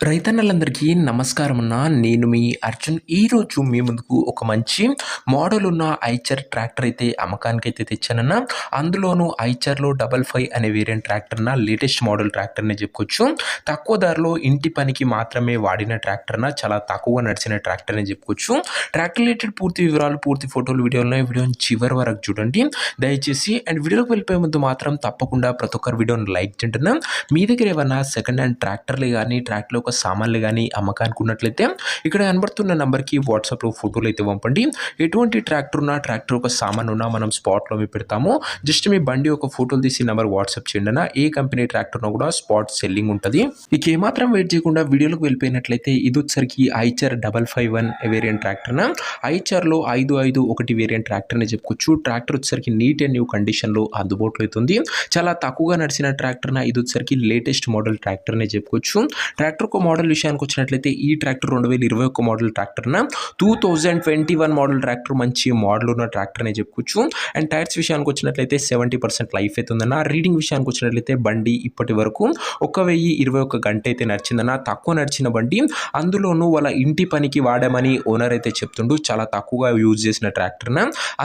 రైతన్నలందరికీ నమస్కారం అన్న. నేను మీ అర్జున్. ఈరోజు మీ ముందుకు ఒక మంచి మోడల్ ఉన్న ఐచర్ ట్రాక్టర్ అయితే అమ్మకానికైతే తెచ్చానన్న. అందులోనూ ఐచర్‌లో 55 అనే వేరియంట్ ట్రాక్టర్‌న లేటెస్ట్ మోడల్ ట్రాక్టర్‌నే చెప్పుకోవచ్చు. తక్కువ ధరలో ఇంటి పనికి మాత్రమే వాడిన ట్రాక్టర్‌న చాలా తక్కువగా నడిచిన ట్రాక్టర్ అని చెప్పుకోవచ్చు. ట్రాక్టర్ రిలేటెడ్ పూర్తి వివరాలు, పూర్తి ఫోటోలు వీడియోని చివరి వరకు చూడండి దయచేసి. అండ్ వీడియోలోకి వెళ్ళిపోయే ముందు మాత్రం తప్పకుండా ప్రతి ఒక్కరు వీడియోని లైక్ చేయండి. మీ దగ్గర ఏమన్నా సెకండ్ హ్యాండ్ ట్రాక్టర్లు కానీ ట్రాక్టర్లో ఒక సామాన్లు కానీ అమ్మకానికి ఉన్నట్లయితే ఇక్కడ కనబడుతున్న నెంబర్కి వాట్సాప్లో ఫోటోలు అయితే పంపండి. ఎటువంటి ట్రాక్టర్ ఉన్నా ట్రాక్టర్ ఒక సామాన్ ఉన్నా మనం స్పాట్లో పెడతాము. జస్ట్ మీ బండి ఒక ఫోటోలు తీసి నెంబర్ వాట్సాప్ చేయండి అన్న. ఏ కంపెనీ ట్రాక్టర్ ఉన్నా కూడా స్పాట్ సెల్లింగ్ ఉంటుంది. ఇక ఏమాత్రం వెయిట్ చేయకుండా వీడియోలోకి వెళ్ళిపోయినట్లయితే ఇది వచ్చరికి ఐచర్ 551 వేరియంట్ ట్రాక్టర్. ఐచర్లో 551 వేరియంట్ ట్రాక్టర్ అని చెప్పుకోవచ్చు. ట్రాక్టర్ వచ్చరికి నీట్ అండ్ న్యూ కండిషన్లో అందుబాటులో అవుతుంది. చాలా తక్కువగా నడిచిన ట్రాక్టర్ ఇది వచ్చరికి లేటెస్ట్ మోడల్ ట్రాక్టర్ అనే చెప్పుకోవచ్చు. ట్రాక్టర్ ఒక మోడల్ విషయానికి వచ్చినట్లయితే ఈ tractor 2021 model tractor 2021 model tractor మంచి మోడల్ ఉన్న ట్రాక్టర్ అనే చెప్పుకోవచ్చు. అండ్ టైర్స్ విషయానికి వచ్చినట్లయితే 70% లైఫ్ అవుతుందన్న. రీడింగ్ విషయానికి వచ్చినట్లయితే బండి ఇప్పటి వరకు 1021 గంట అయితే నడిచిందన్న. తక్కువ నడిచిన బండి, అందులోనూ వాళ్ళ ఇంటి పనికి వాడామని ఓనర్ అయితే చెప్తుండు. చాలా తక్కువగా యూజ్ చేసిన ట్రాక్టర్.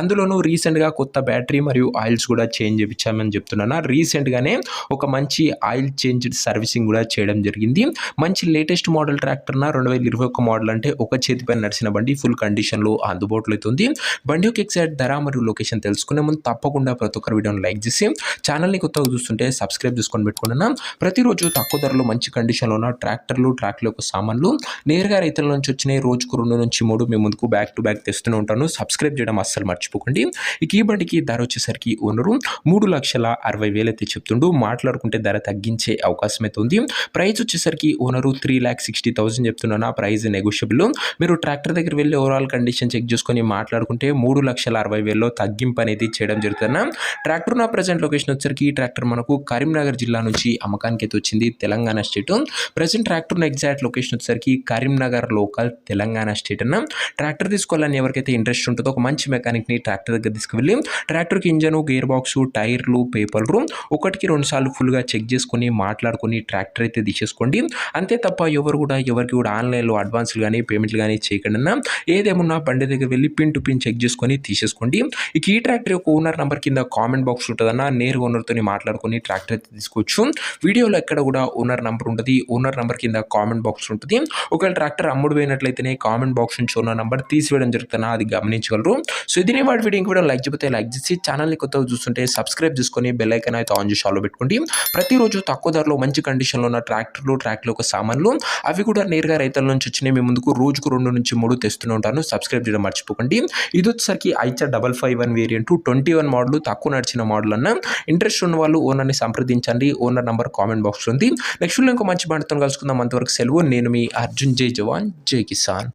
అందులోనూ రీసెంట్గా కొత్త బ్యాటరీ మరియు ఆయిల్స్ కూడా చేంజ్ చేయించామని చెప్తున్నాను. రీసెంట్గానే ఒక మంచి ఆయిల్ చేంజ్ సర్వీసింగ్ కూడా చేయడం జరిగింది. మంచి లేటెస్ట్ మోడల్ ట్రాక్టర్ 2021 మోడల్ అంటే ఒక చేతిపై నడిచిన బండి ఫుల్ కండిషన్లో అందుబాటులో అవుతుంది. బండి యొక్క ఎగ్జాక్ట్ ధర మరియు లొకేషన్ తెలుసుకునే ముందు తప్పకుండా ప్రతి ఒక్కరు వీడియోని లైక్ చేసి ఛానల్ని కొత్తగా చూస్తుంటే సబ్స్క్రైబ్ చేసుకొని పెట్టుకున్నా. ప్రతిరోజు తక్కువ ధరలో మంచి కండిషన్లో ఉన్న ట్రాక్టర్లు యొక్క సామాన్లు నేరుగా రైతుల నుంచి వచ్చినాయి. రోజుకు 2 నుంచి 3 మేము ముందుకు బ్యాక్ టు బ్యాక్ తెస్తూనే ఉంటాను. సబ్స్క్రైబ్ చేయడం అస్సలు మర్చిపోకండి. ఇక ఈ బండికి ధర వచ్చేసరికి ఓనరు 3,60,000 అయితే చెప్తుండు. మాట్లాడుకుంటే ధర తగ్గించే అవకాశం అయితే ఉంది. ప్రైస్ వచ్చేసరికి ఓనరు 3,60,000 చెప్తున్నాను. ఆ ప్రైస్ నెగోషియబుల్. మీరు ట్రాక్టర్ దగ్గర వెళ్ళి ఓవరాల్ కండిషన్ చెక్ చేసుకొని మాట్లాడుకుంటే 3,60,000లో తగ్గింపు అనేది చేయడం జరుగుతుంది. ట్రాక్టర్ నా ప్రజెంట్ లొకేషన్ వచ్చేసరికి ఈ ట్రాక్టర్ మనకు కరీంనగర్ జిల్లా నుంచి అమ్మకానికి అయితే వచ్చింది, Telangana state. Present tractor exact location వచ్చేసరికి కరీంనగర్ లోకల్, తెలంగాణ స్టేట్ అన్న. ట్రాక్టర్ తీసుకోవాలని ఎవరికైతే ఇంట్రెస్ట్ ఉంటుందో ఒక మంచి మెకానిక్ని ట్రాక్టర్ దగ్గర తీసుకువెళ్ళి ట్రాక్టర్కి ఇంజన్, గేర్ బాక్స్, టైర్లు, పేపర్లు 1కి 2 సార్లు ఫుల్గా చెక్ చేసుకొని మాట్లాడుకొని ట్రాక్టర్ అయితే తీసేసుకోండి. అంతే తప్ప ఎవరికి కూడా ఆన్లైన్లో అడ్వాన్స్లు కానీ పేమెంట్లు కానీ చేయకుండా ఏదేమున్నా బండి దగ్గర వెళ్ళి పిన్ టు పిన్ చెక్ చేసుకొని తీసేసుకోండి. ఇక ఈ ట్రాక్టర్ యొక్క ఓనర్ నెంబర్ కింద కామెంట్ బాక్స్ ఉంటుందన్న. నేరుగా ఓనర్తో మాట్లాడుకొని ట్రాక్టర్ అయితే తీసుకోవచ్చు. వీడియోలో ఎక్కడ కూడా ఓనర్ నెంబర్ ఉంటుంది. ఓనర్ నెంబర్ కింద కామెంట్ బాక్స్ ఉంటుంది. ఒకవేళ ట్రాక్టర్ అమ్ముడు పోయినట్లయితేనే కామెంట్ బాక్స్ నుంచి ఓనర్ నెంబర్ తీసివేయడం జరుగుతుందా అది గమనించగలరు. సో ఇది వాడి వీడియో. ఇంక వీడియో లైక్ చేయకపోతే లైక్ చేసి ఛానల్ని కొత్తగా చూస్తుంటే సబ్స్క్రైబ్ చేసుకొని బెల్ ఐకాన్ అయితే ఆన్ చేసి ఆన్లో పెట్టుకోండి. ప్రతిరోజు తక్కువ ధరలో మంచి కండిషన్లో ఉన్న ట్రాక్టర్లు ఒక సామాన్లు అవి కూడా నేరుగా రైతుల నుంచి వచ్చినాయి. మీ ముందుకు రోజుకు 2 నుంచి 3 తెస్తూనే ఉంటాను. సబ్స్క్రైబ్ చేయడం మర్చిపోకండి. ఇది వచ్చేసరికి ఐచర్ 551 వేరియంట్ 21 మోడల్, తక్కువ నడిచిన మోడల్ అన్న. ఇంట్రెస్ట్ ఉన్న వాళ్ళు ఓనర్ని సంప్రదించండి. ఓనర్ నంబర్ కామెంట్ బాక్స్ ఉంది. నెక్స్ట్ ఇంకో మంచి బండితో కలుసుకుందాం. అంతవరకు సెలవు. నేను మీ అర్జున్. జై జవాన్ జై కిసాన్.